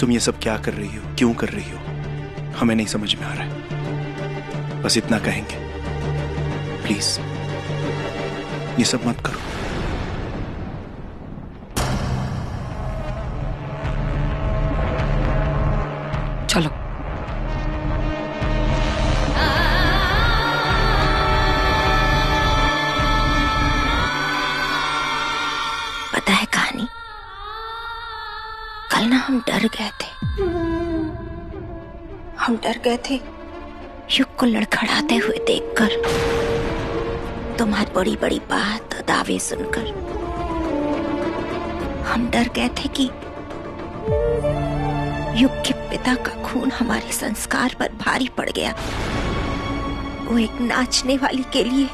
तुम ये सब क्या कर रही हो, क्यों कर रही हो, हमें नहीं समझ में आ रहा है। बस इतना कहेंगे, प्लीज ये सब मत करो। चलो। पता है कहानी, कल ना हम डर गए थे। हम डर गए थे युग को लड़खड़ाते हुए देखकर, तुम्हारी बड़ी बड़ी बात दावे सुनकर। हम डर गए थे कि युग के पिता का खून हमारे संस्कार पर भारी पड़ गया। वो एक नाचने वाली के लिए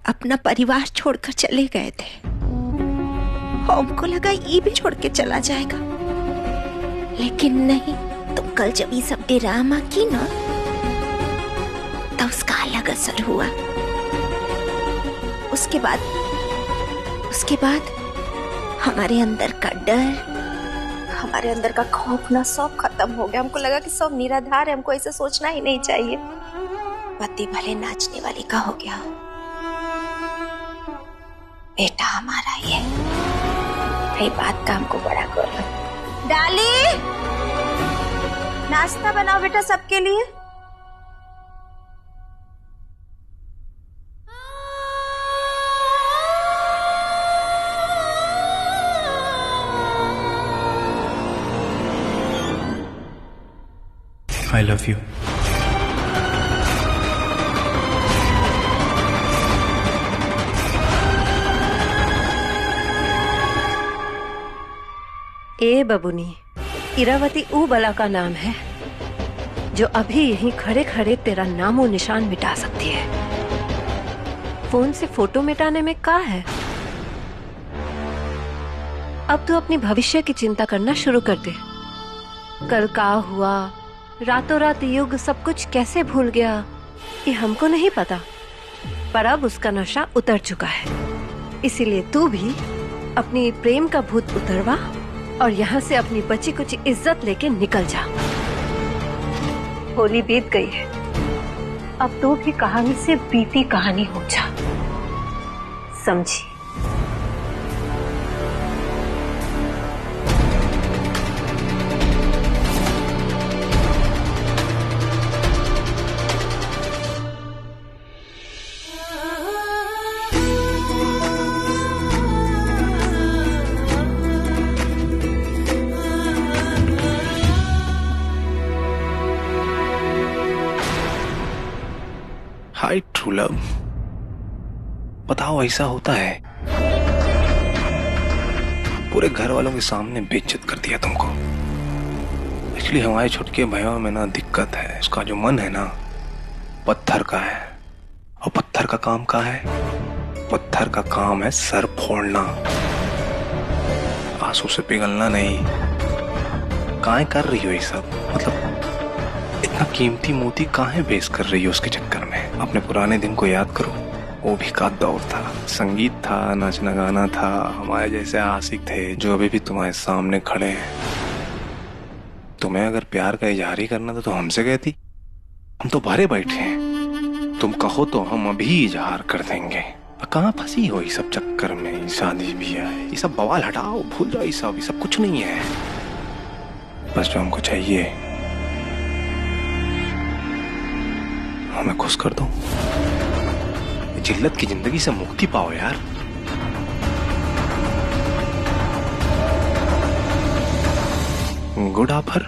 अपना परिवार छोड़कर चले गए थे। हमको लगा ये भी छोड़ के चला जाएगा, लेकिन नहीं। तुम कल जब ये सब ड्रामा की ना, तब उसका अलग असर हुआ। उसके बाद हमारे अंदर का डर, हमारे अंदर का खौफ ना सब खत्म हो गया। हमको लगा कि सब निराधार है, हमको ऐसे सोचना ही नहीं चाहिए। पति भले नाचने वाले का हो गया, बेटा हमारा ही है। बात का हमको बड़ा गर्व है। डाली, नाश्ता बनाओ बेटा सबके लिए। I love you. ए बबुनी, इरावती ऊ बला का नाम है जो अभी यहीं खड़े खड़े तेरा नामो निशान मिटा सकती है। फोन से फोटो मिटाने में क्या है? अब तू अपनी भविष्य की चिंता करना शुरू कर दे। कल का हुआ, रातों रात युग सब कुछ कैसे भूल गया, ये हमको नहीं पता, पर अब उसका नशा उतर चुका है। इसीलिए तू भी अपनी प्रेम का भूत उतरवा और यहाँ से अपनी बची कुछ इज्जत लेके निकल जा। होली बीत गई है, अब तू भी कहानी से बीती कहानी हो जा, समझी? हाय ट्रू लव, बताओ ऐसा होता है? पूरे घर वालों के सामने बेइज्जत कर दिया तुमको। एक्चुअली हमारे छुटके भैया में ना दिक्कत है। उसका जो मन है ना पत्थर का है, और पत्थर का काम का है? पत्थर का काम है सर फोड़ना, आंसू से पिघलना नहीं। काहे कर रही हो ये सब? मतलब इतना कीमती मोती काहे बेस कर रही हो उसके चक्कर में? अपने पुराने दिन को याद करो, वो भी का दौर था, संगीत था, नाचना गाना था, हमारे जैसे आशिक थे जो अभी भी तुम्हारे सामने खड़े हैं। तुम्हें अगर प्यार का इजहार ही करना था तो हमसे कहती, हम तो भरे बैठे हैं। तुम कहो तो हम अभी इजहार कर देंगे। कहाँ फंसी हो ये सब चक्कर में? शादी भी है, ये सब बवाल हटाओ, भूल जाओ, ये सब कुछ नहीं है। बस जो हमको चाहिए हमें खुश कर दो। जिल्लत की जिंदगी से मुक्ति पाओ यार। Good offer.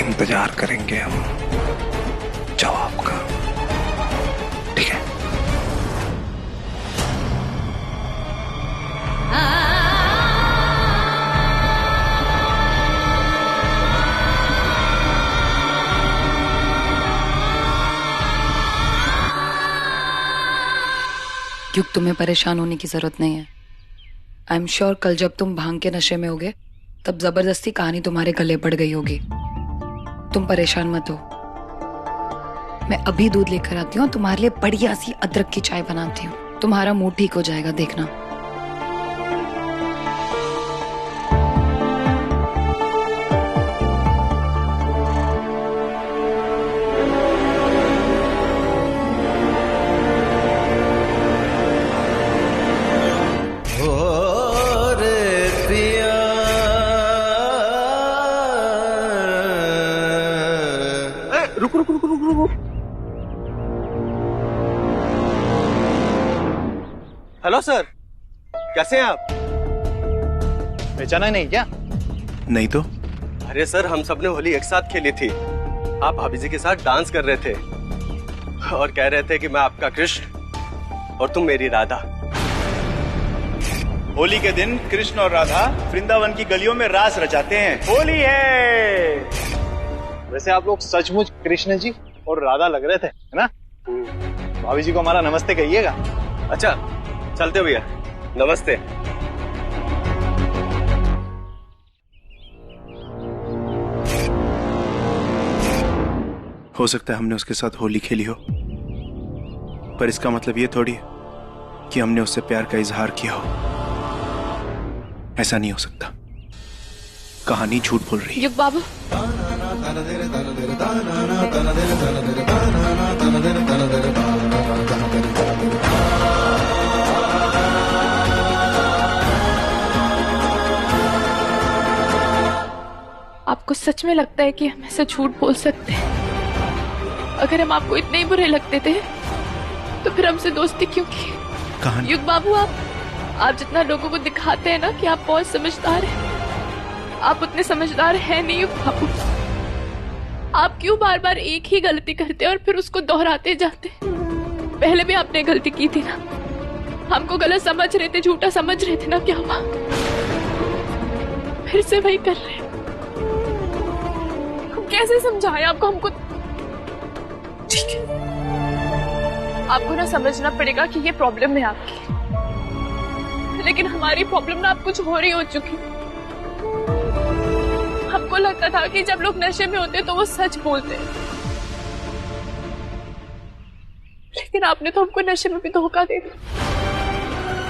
इंतजार करेंगे हम जवाब का, ठीक है? युग, तुम्हें परेशान होने की जरूरत नहीं है। आई एम श्योर कल जब तुम भांग के नशे में होगे तब जबरदस्ती कहानी तुम्हारे गले पड़ गई होगी। तुम परेशान मत हो, मैं अभी दूध लेकर आती हूँ, तुम्हारे लिए बढ़िया सी अदरक की चाय बनाती हूँ। तुम्हारा मूड ठीक हो जाएगा, देखना। हेलो सर, कैसे हैं आप? पहचाना नहीं क्या? नहीं तो अरे सर, हम सब ने होली एक साथ खेली थी। आप भाभी जी के साथ डांस कर रहे थे और कह रहे थे कि मैं आपका कृष्ण और तुम मेरी राधा। होली के दिन कृष्ण और राधा वृंदावन की गलियों में रास रचाते हैं। होली है। वैसे आप लोग सचमुच कृष्ण जी और राधा लग रहे थे, है ना? भाभी जी को हमारा नमस्ते कहिएगा। अच्छा चलते भैया, नमस्ते। हो सकता है हमने उसके साथ होली खेली हो, पर इसका मतलब ये थोड़ी है कि हमने उससे प्यार का इजहार किया हो। ऐसा नहीं हो सकता। कहानी झूठ बोल रही है। युग बाबू, आपको सच में लगता है कि हम ऐसा झूठ बोल सकते हैं? अगर हम आपको इतने ही बुरे लगते थे तो फिर हमसे दोस्ती क्यों की? कहानी युग बाबू, आप जितना लोगों को दिखाते हैं ना कि आप बहुत समझदार हैं, आप उतने समझदार हैं नहीं युग बाबू। आप क्यों बार बार एक ही गलती करते और फिर उसको दोहराते जाते? पहले भी आपने गलती की थी ना, हमको गलत समझ रहे थे, झूठा समझ रहे थे ना, क्या हुआ? फिर से वही कर रहे हैं। कैसे समझाएं आपको? हमको ठीक है, आपको ना समझना पड़ेगा कि ये प्रॉब्लम है आपकी, लेकिन हमारी प्रॉब्लम ना आप कुछ हो रही हो चुकी। हमको लगता था कि जब लोग नशे में होते तो वो सच बोलते, लेकिन आपने तो हमको नशे में भी धोखा दे दिया।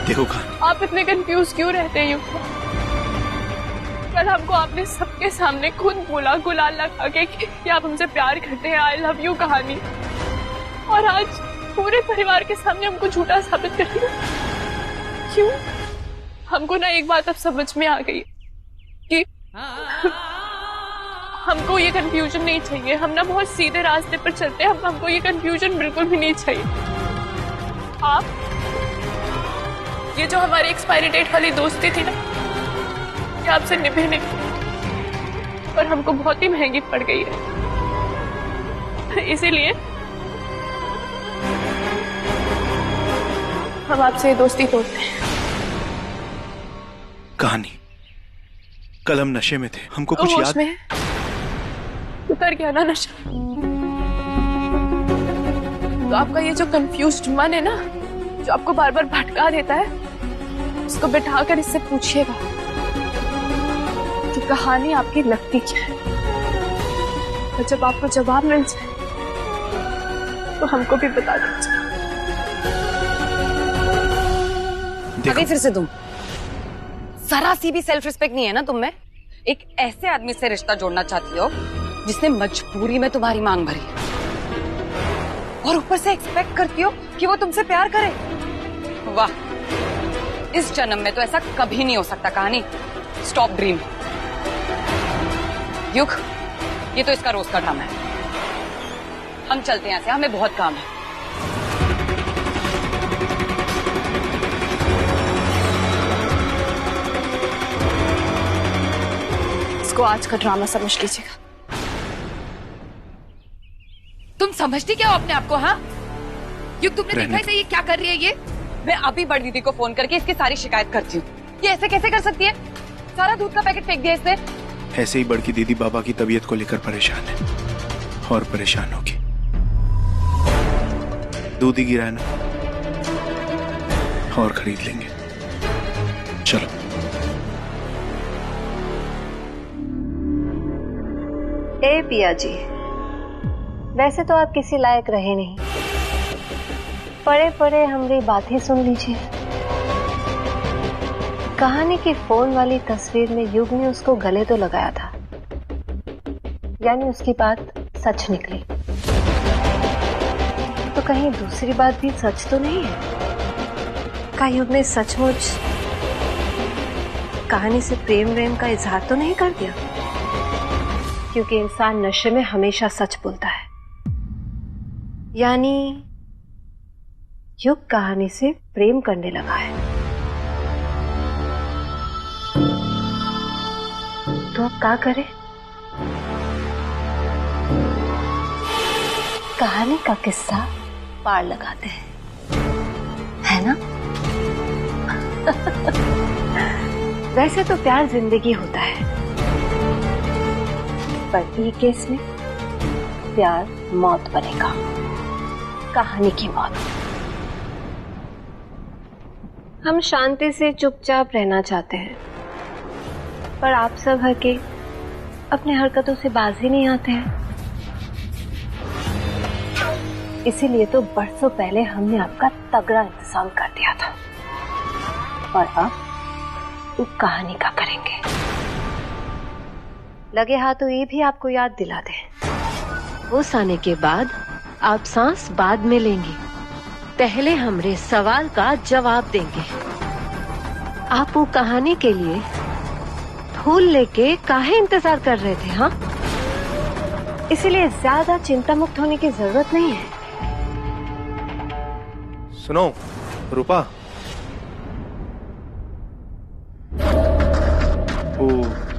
देखो कहानी, आप इतने कंफ्यूज क्यों रहते हैं युग? कल हमको आपने सबके सामने खुद बोला गुलाल लगा के कि आप हमसे प्यार करते हैं, आई लव यू कहानी, और आज पूरे परिवार के सामने हमको झूठा साबित कर दिया। क्यों? हमको ना एक बात अब समझ में आ गई कि हमको ये कंफ्यूजन नहीं चाहिए। हम ना बहुत सीधे रास्ते पर चलते हैं, हमको ये कंफ्यूजन बिल्कुल भी नहीं चाहिए। आप ये जो हमारी एक्सपायरी डेट वाली दोस्ती थी ना, ये आपसे निभे नहीं और हमको बहुत ही महंगी पड़ गई है। इसीलिए हम आपसे दोस्ती तोड़ते हैं। कहानी, कल हम नशे में थे, हमको तो कुछ होश याद में है? उतर गया ना नशा? तो आपका ये जो कंफ्यूज्ड मन है ना, जो आपको बार बार भटका देता है, उसको बिठाकर इससे पूछिएगा कि कहानी आपकी लगती क्या है, और जब आपको जवाब मिल जाए तो हमको भी बता दीजिए। अभी फिर से तुम, जरा सी भी सेल्फ रिस्पेक्ट नहीं है ना तुम में? एक ऐसे आदमी से रिश्ता जोड़ना चाहती हो जिसने मजबूरी में तुम्हारी मांग भरी, और ऊपर से एक्सपेक्ट करती हो कि वो तुमसे प्यार करे? वाह, इस जन्म में तो ऐसा कभी नहीं हो सकता कहानी। Stop dream. युग, ये तो इसका रोज का ड्रामा है। हम चलते हैं यहाँ से, हमें बहुत काम है। इसको आज का ड्रामा समझ लीजिएगा। तुम समझती क्या हो अपने आप को? हाँ युग, तुमने देखा है ये क्या कर रही है? ये मैं अभी बड़ी दीदी को फोन करके इसकी सारी शिकायत करती हूँ। ये ऐसे कैसे कर सकती है? सारा दूध का पैकेट फेंक दिया इसने। ऐसे ही बड़की दीदी बाबा की तबीयत को लेकर परेशान है, और परेशान होगी। दूध ही गिरा है ना, और खरीद लेंगे। चलो। ए पिया जी, वैसे तो आप किसी लायक रहे नहीं, पढ़े पढ़े हमारी बात ही सुन लीजिए। कहानी की फोन वाली तस्वीर में युग ने उसको गले तो लगाया था, यानी उसकी बात सच निकली। तो कहीं दूसरी बात भी सच तो नहीं है? क्या युग ने सचमुच कहानी से प्रेम का इजहार तो नहीं कर दिया? क्योंकि इंसान नशे में हमेशा सच बोलता है। यानी युग कहानी से प्रेम करने लगा है। तो अब क्या करें? कहानी का किस्सा पार लगाते हैं, है ना? वैसे तो प्यार जिंदगी होता है, पर ई केस में प्यार मौत बनेगा, कहानी की मौत। हम शांति से चुपचाप रहना चाहते हैं, पर आप सब है कि अपने हरकतों से बाज ही नहीं आते हैं। इसीलिए तो बरसों पहले हमने आपका तगड़ा इंतजाम कर दिया था, और अब वो कहानी का करेंगे। लगे हाथों ये भी आपको याद दिला दे, उस आने के बाद आप सांस बाद में लेंगे, पहले हमरे सवाल का जवाब देंगे। आप वो कहानी के लिए फूल लेके काहे इंतजार कर रहे थे? हाँ, इसीलिए ज्यादा चिंता मुक्त होने की जरूरत नहीं है। सुनो रूपा,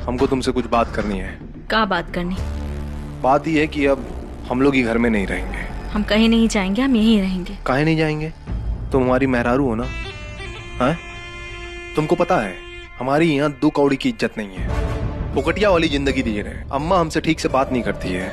हमको तुमसे कुछ बात करनी है। क्या बात करनी? बात ये है कि अब हम लोग ही घर में नहीं रहेंगे। हम कहीं नहीं जाएंगे, हम यहीं रहेंगे। काहे नहीं जाएंगे? तुम हमारी मेहरारू हो ना? हैं? तुमको पता है हमारी यहाँ 2 कौड़ी की इज्जत नहीं है। पुकटिया वाली जिंदगी जी रहे। अम्मा हमसे ठीक से बात नहीं करती है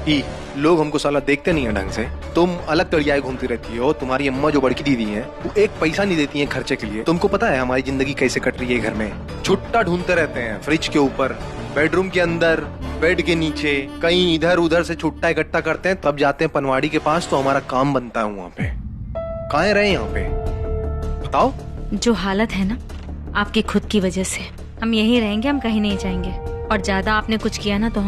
कि लोग हमको साला देखते नहीं है ढंग से। तुम अलग तड़ियाए घूमती रहती हो। तुम्हारी अम्मा जो बड़की दीदी हैं वो 1 पैसा नहीं देती हैं खर्चे के लिए। तुमको पता है हमारी जिंदगी कैसे कट रही है घर में? छुट्टा ढूंढते रहते हैं, फ्रिज के ऊपर, बेडरूम के अंदर, बेड के नीचे, कहीं इधर उधर से छुट्टा इकट्ठा करते हैं, तब जाते हैं पनवाड़ी के पास, तो हमारा काम बनता है वहाँ पे। कहाँ रहे यहाँ पे बताओ? जो हालत है ना आपकी खुद की वजह से, हम यहीं रहेंगे, हम कहीं नहीं जाएंगे। और ज्यादा आपने कुछ किया ना तो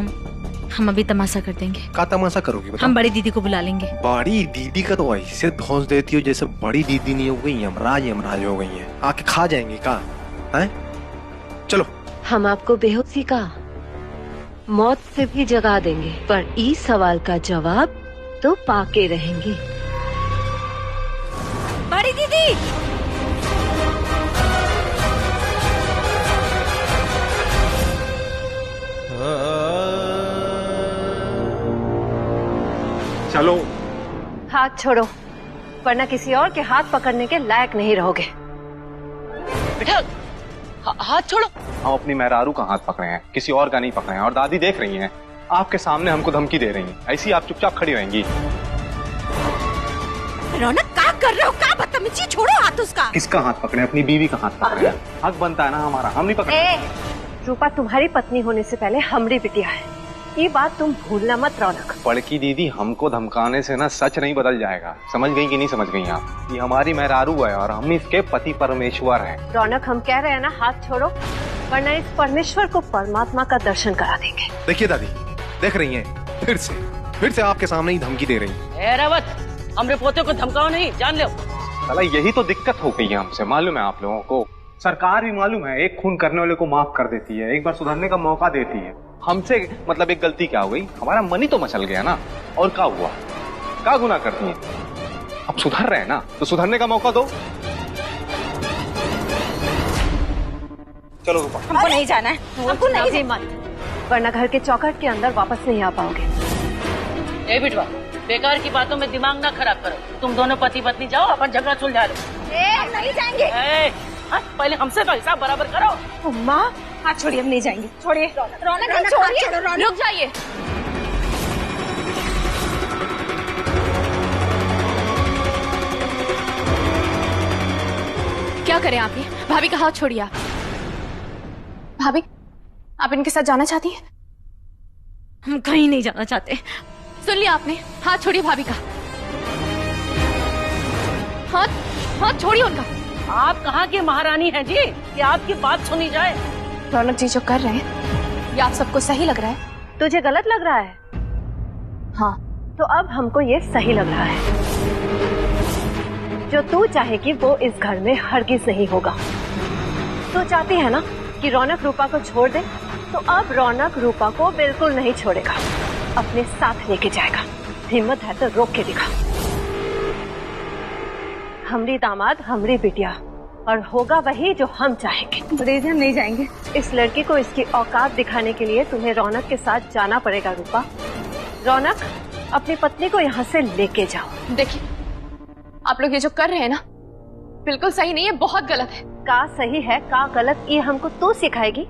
हम अभी तमाशा कर देंगे। क्या तमाशा करोगी बताओ? हम बड़ी दीदी को बुला लेंगे। बड़ी दीदी का तो ऐसे धौंस देती हो जैसे बड़ी दीदी नहीं हो गई, यमराज यमराज हो गई है। आके खा जाएंगे का? हैं? चलो। हम आपको बेहोशी का मौत से भी जगा देंगे, पर इस सवाल का जवाब तो पाके रहेंगे। बड़ी दीदी, चलो। हाथ छोड़ो, वरना किसी और के हाथ पकड़ने के लायक नहीं रहोगे। हाथ छोड़ो। हम अपनी मेहरारू का हाथ पकड़े हैं, किसी और का नहीं पकड़े हैं। और दादी देख रही हैं, आपके सामने हमको धमकी दे रही हैं। ऐसी आप चुपचाप खड़ी रहेंगी? रौनक क्या कर रहे हो? क्या बदतमीजी! छोड़ो हाथ उसका। किसका हाथ पकड़े? अपनी बीवी का हाथ पकड़े हैं। हक बनता है ना हमारा, हम नहीं पकड़े। रूपा तुम्हारी पत्नी होने से पहले हमारी बिटिया है, ये बात तुम भूलना मत रौनक। बड़की दीदी, हमको धमकाने से ना सच नहीं बदल जाएगा। समझ गई कि नहीं समझ गई आप? ये हमारी मेहरारू है और हम इसके पति परमेश्वर हैं। रौनक, हम कह रहे हैं ना, हाथ छोड़ो, वरना इस परमेश्वर को परमात्मा का दर्शन करा देंगे। देखिए दादी, देख रही हैं, फिर से आपके सामने ही धमकी दे रही हैं। रावत, हमरे पोते को धमकाओ नहीं, जान लो। साला यही तो दिक्कत हो गई है हमसे, मालूम है आप लोगों को? सरकार भी मालूम है, एक खून करने वाले को माफ कर देती है, एक बार सुधरने का मौका देती है। हमसे मतलब एक गलती क्या हो गई? हमारा मन ही तो मचल गया ना। और क्या हुआ? क्या गुनाह करती है? अब सुधर रहे हैं ना, तो सुधरने का मौका दो। चलो रूपा, हमको नहीं जाना है, हमको नहीं जाना, वरना घर के चौखट के अंदर वापस नहीं आ पाओगे। ए बिटवा, बेकार की बातों में दिमाग ना खराब करो। तुम दोनों पति पत्नी जाओ, अपन झगड़ा सुलझा लो। हम नहीं जाएंगे। पहले हमसे तो हिसाब बराबर करो। माँ, हाथ छोड़िए, हम नहीं जाएंगे। छोड़िए रौनक, छोड़िए। रुक जाइए। क्या करें आप? ये भाभी का हाथ छोड़िए। भाभी, आप इनके साथ जाना चाहती हैं? हम कहीं नहीं जाना चाहते। सुन लिया आपने? हाथ छोड़िए भाभी का। हाथ छोड़िए उनका। आप कहाँ की महारानी हैं जी कि आपकी बात सुनी जाए? रौनक जी जो कर रहे हैं ये आप सबको सही लग रहा है? तुझे गलत लग रहा है? हाँ। तो अब हमको ये सही लग रहा है। जो तू चाहेगी वो इस घर में हरगिज नहीं होगा। तू चाहती है ना कि रौनक रूपा को छोड़ दे, तो अब रौनक रूपा को बिल्कुल नहीं छोड़ेगा, अपने साथ लेके जाएगा। हिम्मत है तो रोक के दिखा। हमरी दामाद हमरी बिटिया, और होगा वही जो हम चाहेंगे। रेजी हम नहीं जाएंगे। इस लड़की को इसकी औकात दिखाने के लिए तुम्हें रौनक के साथ जाना पड़ेगा रूपा। रौनक, अपनी पत्नी को यहाँ से लेके जाओ। देखिए आप लोग ये जो कर रहे हैं ना बिल्कुल सही नहीं है, बहुत गलत है। का सही है का गलत ये हमको तू सिखाएगी?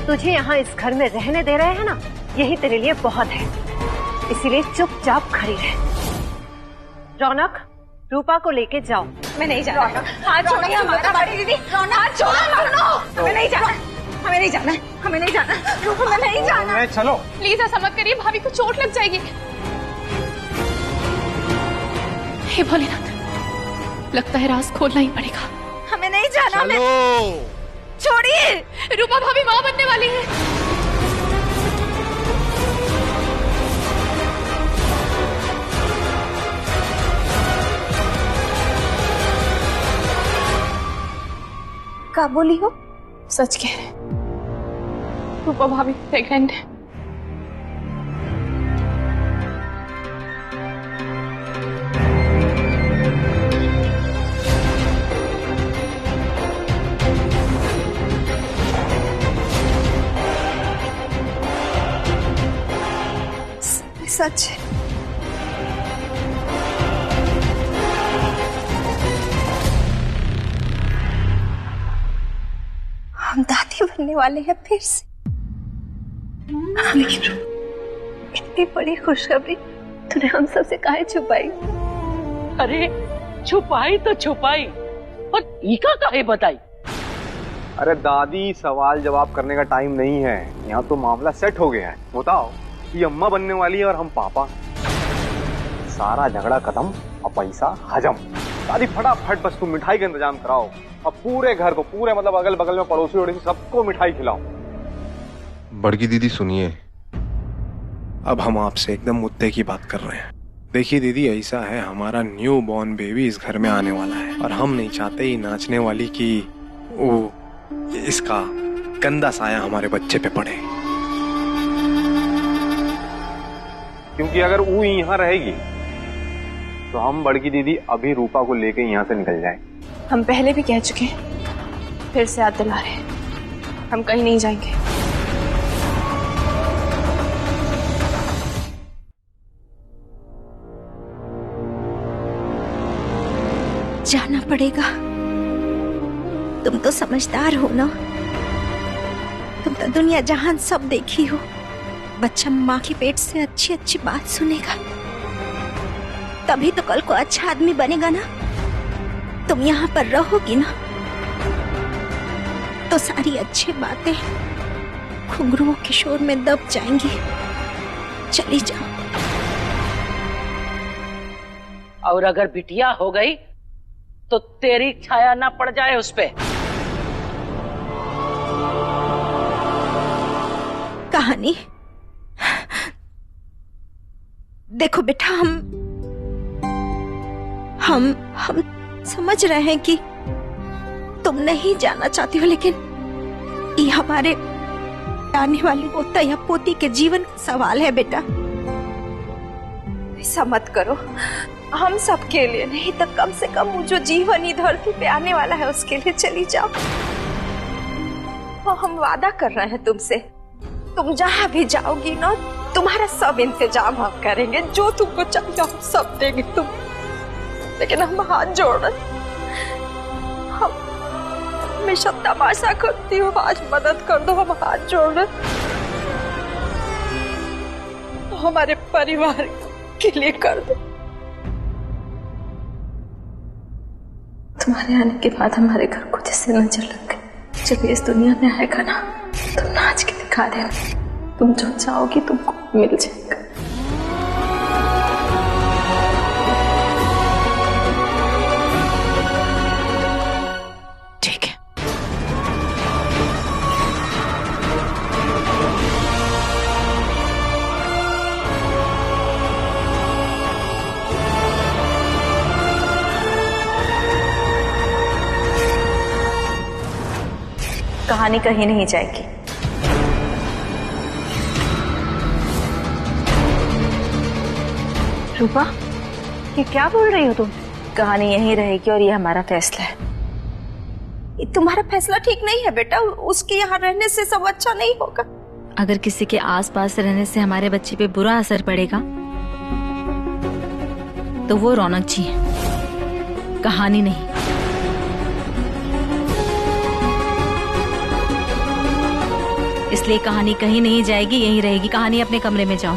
तुझे यहाँ इस घर में रहने दे रहे हैं ना, यही तेरे लिए बहुत है। इसीलिए चुपचाप खड़ी रह। रौनक, रूपा को लेके जाओ। मैं नहीं जाना। हाथ छोड़िए हमारा बड़ी दीदी। हाथ छोड़ो। हमें नहीं जाना, हमें नहीं जाना, हमें नहीं जाना। रूपा मैं नहीं जाना। चलो प्लीज ऐसा मत करिए, भाभी को चोट लग जाएगी। हे भोलेनाथ, लगता है राज खोलना ही पड़ेगा। हमें नहीं जाना। छोड़िए। रूपा भाभी माँ बनने वाली है। क्या बोली हो? सच कह रहे, रूपा भाभी प्रेग्नेंट है। सच है। हम दादी बनने वाले हैं फिर से। इतनी बड़ी खुशखबरी तूने हम सबसे काहे छुपाई? अरे छुपाई तो छुपाई, और ईका काहे बताई? अरे दादी, सवाल जवाब करने का टाइम नहीं है, यहाँ तो मामला सेट हो गया है। बताओ, ये अम्मा बनने वाली है और हम पापा। सारा झगड़ा खत्म और पैसा हजम। दादी फटाफट बस तुम मिठाई का इंतजाम कराओ और पूरे घर को, पूरे मतलब अगल बगल में पड़ोसी वड़ोसी सबको मिठाई खिलाओ। बड़की दीदी सुनिए, अब हम आपसे एकदम मुद्दे की बात कर रहे हैं। देखिए दीदी, ऐसा है, हमारा न्यू बॉर्न बेबी इस घर में आने वाला है और हम नहीं चाहते ही नाचने वाली की वो इसका गंदा साया हमारे बच्चे पे पड़े। क्योंकि अगर वो यहाँ रहेगी तो हम बड़की दीदी अभी रूपा को लेके यहाँ से निकल जाए। हम पहले भी कह चुके हैं, फिर से याद दिला रहे हैं, हम कहीं नहीं जाएंगे। जाना पड़ेगा। तुम तो समझदार हो ना, तुम तो दुनिया जहान सब देखी हो। बच्चा माँ के पेट से अच्छी अच्छी बात सुनेगा, तभी तो कल को अच्छा आदमी बनेगा ना। तुम यहाँ पर रहोगी ना तो सारी अच्छी बातें घुंघरुओं के शोर में दब जाएंगी। चली जाओ। और अगर बिटिया हो गई तो तेरी छाया ना पड़ जाए उस पे। कहानी देखो बेटा, हम समझ रहे हैं कि तुम नहीं जाना चाहती हो, लेकिन ये हमारे आने वाली पोता या पोती के जीवन का सवाल है बेटा। ऐसा मत करो, हम सबके लिए नहीं तो कम से कम वो जो जीवन ही धरती पे आने वाला है उसके लिए चली जाओ। और हम वादा कर रहे हैं तुमसे, तुम जहां भी जाओगी ना तुम्हारा सब इंतजाम हम करेंगे, जो तुमको चाहिए हम सब देंगे तुम। लेकिन हम हाथ जोड़ रहे, हम हमेशा तमाशा करती हो, आज मदद कर दो, हम हाथ जोड़ रहे तो हमारे परिवार के लिए कर दो। तुम्हारे आने के बाद हमारे घर को जैसे नजर लग गई। जब इस दुनिया में आएगा ना तुम नाच के दिखा देना, तुम जो चाहोगी तुमको मिल जाएगा। कहानी कहीं नहीं जाएगी। रूपा, ये क्या बोल रही हो तुम? कहानी यहीं रहेगी और ये हमारा फैसला है। ये तुम्हारा फैसला ठीक नहीं है बेटा, उसके यहाँ रहने से सब अच्छा नहीं होगा। अगर किसी के आसपास रहने से हमारे बच्चे पे बुरा असर पड़ेगा तो वो रौनक जी है, कहानी नहीं। इसलिए कहानी कहीं नहीं जाएगी, यहीं रहेगी। कहानी अपने कमरे में जाओ।